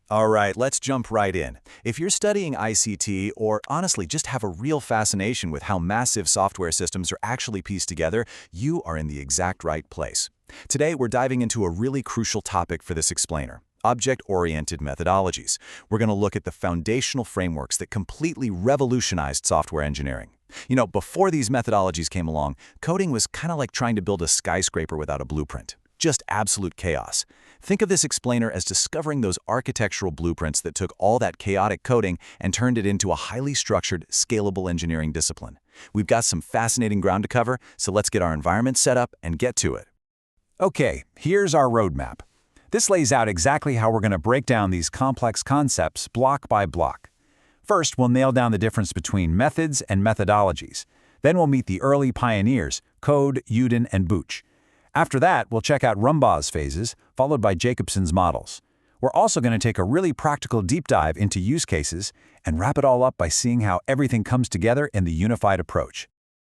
All right, let's jump right in. If you're studying ICT or honestly just have a real fascination with how massive software systems are actually pieced together, you are in the exact right place. Today, we're diving into a really crucial topic for this explainer: object-oriented methodologies. We're going to look at the foundational frameworks that completely revolutionized software engineering. Before these methodologies came along, coding was kind of like trying to build a skyscraper without a blueprint. Just absolute chaos. Think of this explainer as discovering those architectural blueprints that took all that chaotic coding and turned it into a highly structured, scalable engineering discipline. We've got some fascinating ground to cover, so let's get our environment set up and get to it. Okay, here's our roadmap. This lays out exactly how we're going to break down these complex concepts block by block. First, we'll nail down the difference between methods and methodologies. Then we'll meet the early pioneers, Code, Uden, and Booch. After that, we'll check out Rumbaugh's phases, followed by Jacobson's models. We're also going to take a really practical deep dive into use cases and wrap it all up by seeing how everything comes together in the unified approach.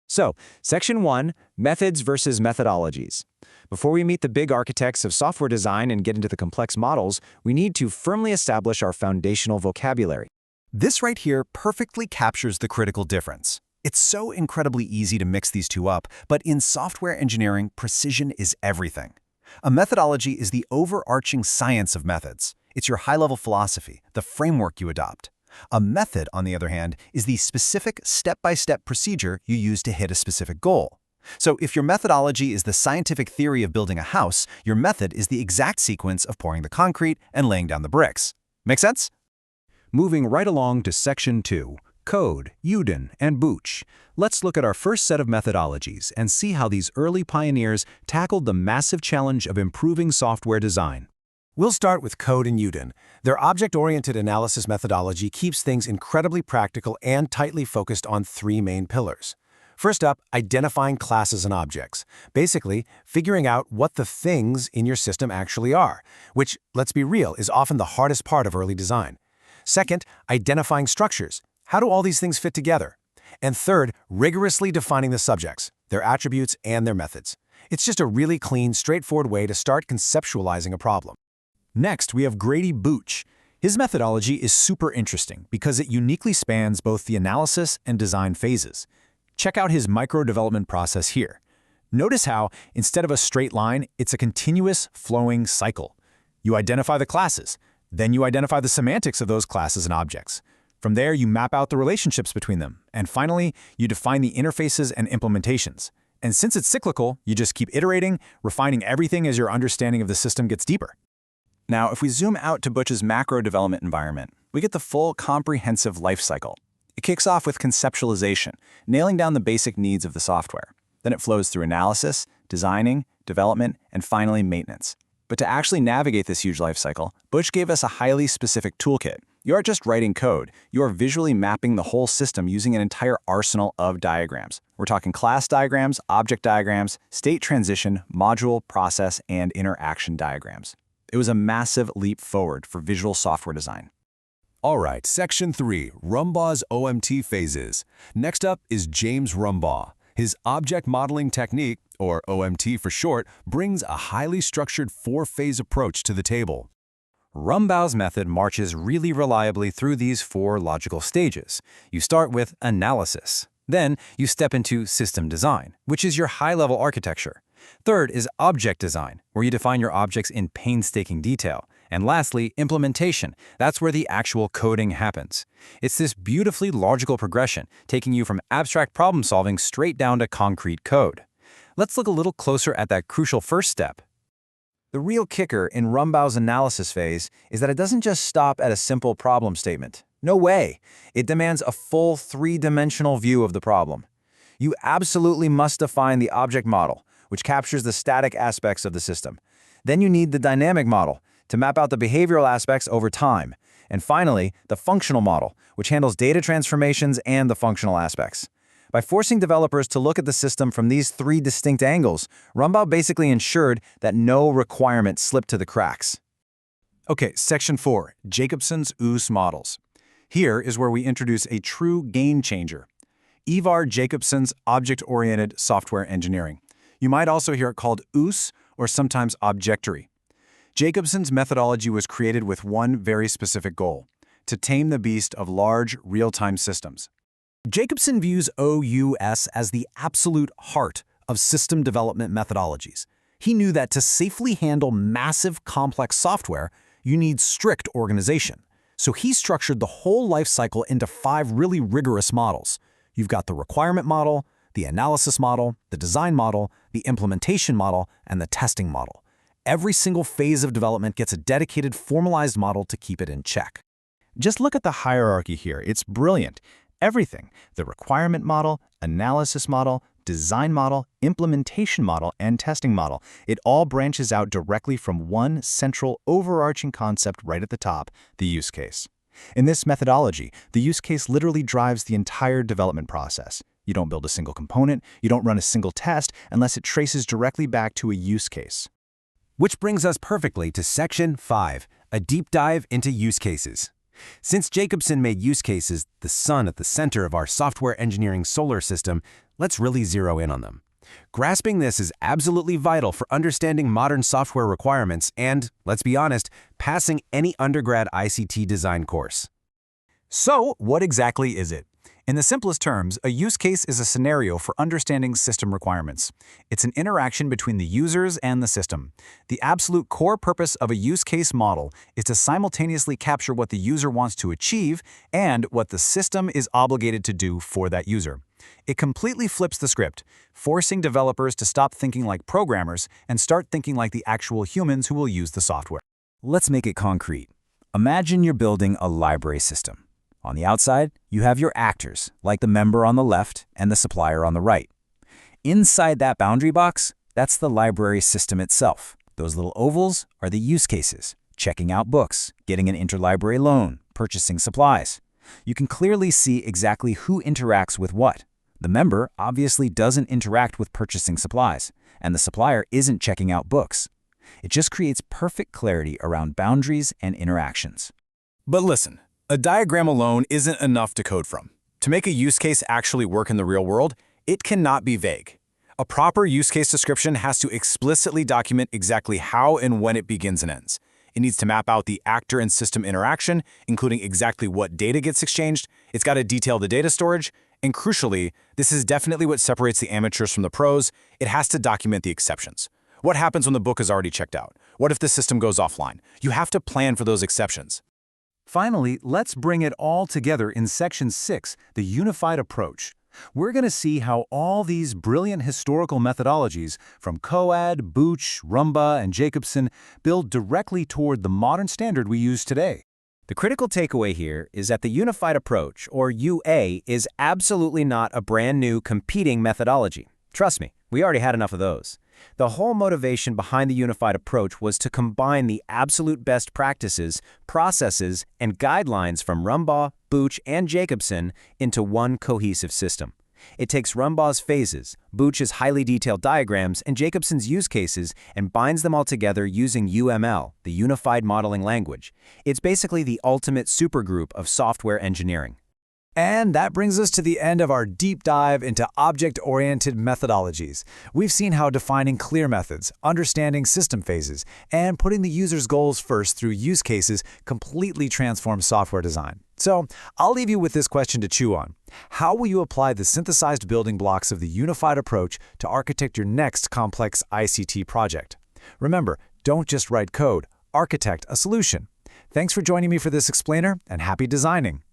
So, Section 1, Methods versus Methodologies. Before we meet the big architects of software design and get into the complex models, we need to firmly establish our foundational vocabulary. This right here perfectly captures the critical difference. It's so incredibly easy to mix these two up, but in software engineering, precision is everything. A methodology is the overarching science of methods. It's your high-level philosophy, the framework you adopt. A method, on the other hand, is the specific step-by-step procedure you use to hit a specific goal. So if your methodology is the scientific theory of building a house, your method is the exact sequence of pouring the concrete and laying down the bricks. Make sense? Moving right along to Section 2, Code, Uden, and Booch. Let's look at our first set of methodologies and see how these early pioneers tackled the massive challenge of improving software design. We'll start with Code and Uden. Their object-oriented analysis methodology keeps things incredibly practical and tightly focused on three main pillars. First up, identifying classes and objects. Basically, figuring out what the things in your system actually are, which, let's be real, is often the hardest part of early design. Second, identifying structures. How do all these things fit together? And third, rigorously defining the subjects, their attributes, and their methods. It's just a really clean, straightforward way to start conceptualizing a problem. Next, we have Grady Booch. His methodology is super interesting because it uniquely spans both the analysis and design phases. Check out his micro-development process here. Notice how, instead of a straight line, it's a continuous, flowing cycle. You identify the classes. Then you identify the semantics of those classes and objects. From there, you map out the relationships between them. And finally, you define the interfaces and implementations. And since it's cyclical, you just keep iterating, refining everything as your understanding of the system gets deeper. Now, if we zoom out to Butch's macro development environment, we get the full comprehensive life cycle. It kicks off with conceptualization, nailing down the basic needs of the software. Then it flows through analysis, designing, development, and finally maintenance. But to actually navigate this huge life cycle, Butch gave us a highly specific toolkit. You aren't just writing code, you are visually mapping the whole system using an entire arsenal of diagrams. We're talking class diagrams, object diagrams, state transition, module, process, and interaction diagrams. It was a massive leap forward for visual software design. All right, Section 3, Rumbaugh's OMT phases. Next up is James Rumbaugh. His object modeling technique, or OMT for short, brings a highly structured four-phase approach to the table. Rumbaugh's method marches really reliably through these four logical stages. You start with analysis. Then you step into system design, which is your high-level architecture. Third is object design, where you define your objects in painstaking detail. And lastly, implementation. That's where the actual coding happens. It's this beautifully logical progression, taking you from abstract problem solving straight down to concrete code. Let's look a little closer at that crucial first step. The real kicker in Rumbaugh's analysis phase is that it doesn't just stop at a simple problem statement. No way! It demands a full three-dimensional view of the problem. You absolutely must define the object model, which captures the static aspects of the system. Then you need the dynamic model, to map out the behavioral aspects over time. And finally, the functional model, which handles data transformations and the functional aspects. By forcing developers to look at the system from these three distinct angles, Rumbaugh basically ensured that no requirement slipped to the cracks. Okay, Section 4, Jacobson's OOAD models. Here is where we introduce a true game changer: Ivar Jacobson's object-oriented software engineering. You might also hear it called OOAD or sometimes objectory. Jacobson's methodology was created with one very specific goal: to tame the beast of large, real-time systems. Jacobson views OOS as the absolute heart of system development methodologies. He knew that to safely handle massive, complex software, you need strict organization. So he structured the whole life cycle into 5 really rigorous models. You've got the requirement model, the analysis model, the design model, the implementation model, and the testing model. Every single phase of development gets a dedicated, formalized model to keep it in check. Just look at the hierarchy here. It's brilliant. Everything, the requirement model, analysis model, design model, implementation model, and testing model, it all branches out directly from one central overarching concept right at the top, the use case. In this methodology, the use case literally drives the entire development process. You don't build a single component, you don't run a single test unless it traces directly back to a use case. Which brings us perfectly to Section 5, a deep dive into use cases. Since Jacobson made use cases the sun at the center of our software engineering solar system, let's really zero in on them. Grasping this is absolutely vital for understanding modern software requirements and, let's be honest, passing any undergrad ICT design course. So, what exactly is it? In the simplest terms, a use case is a scenario for understanding system requirements. It's an interaction between the users and the system. The absolute core purpose of a use case model is to simultaneously capture what the user wants to achieve and what the system is obligated to do for that user. It completely flips the script, forcing developers to stop thinking like programmers and start thinking like the actual humans who will use the software. Let's make it concrete. Imagine you're building a library system. On the outside, you have your actors, like the member on the left and the supplier on the right. Inside that boundary box, that's the library system itself. Those little ovals are the use cases: checking out books, getting an interlibrary loan, purchasing supplies. You can clearly see exactly who interacts with what. The member obviously doesn't interact with purchasing supplies, and the supplier isn't checking out books. It just creates perfect clarity around boundaries and interactions. But listen, a diagram alone isn't enough to code from. To make a use case actually work in the real world, it cannot be vague. A proper use case description has to explicitly document exactly how and when it begins and ends. It needs to map out the actor and system interaction, including exactly what data gets exchanged. It's got to detail the data storage. And crucially, this is definitely what separates the amateurs from the pros. It has to document the exceptions. What happens when the book is already checked out? What if the system goes offline? You have to plan for those exceptions. Finally, let's bring it all together in Section 6, the unified approach. We're going to see how all these brilliant historical methodologies from OOAD, Booch, Rumbaugh, and Jacobson build directly toward the modern standard we use today. The critical takeaway here is that the unified approach, or UA, is absolutely not a brand new competing methodology. Trust me, we already had enough of those. The whole motivation behind the unified approach was to combine the absolute best practices, processes, and guidelines from Rumbaugh, Booch, and Jacobson into one cohesive system. It takes Rumbaugh's phases, Booch's highly detailed diagrams, and Jacobson's use cases and binds them all together using UML, the Unified Modeling Language. It's basically the ultimate supergroup of software engineering. And that brings us to the end of our deep dive into object-oriented methodologies. We've seen how defining clear methods, understanding system phases, and putting the user's goals first through use cases completely transforms software design. So I'll leave you with this question to chew on. How will you apply the synthesized building blocks of the unified approach to architect your next complex ICT project? Remember, don't just write code, architect a solution. Thanks for joining me for this explainer, and happy designing.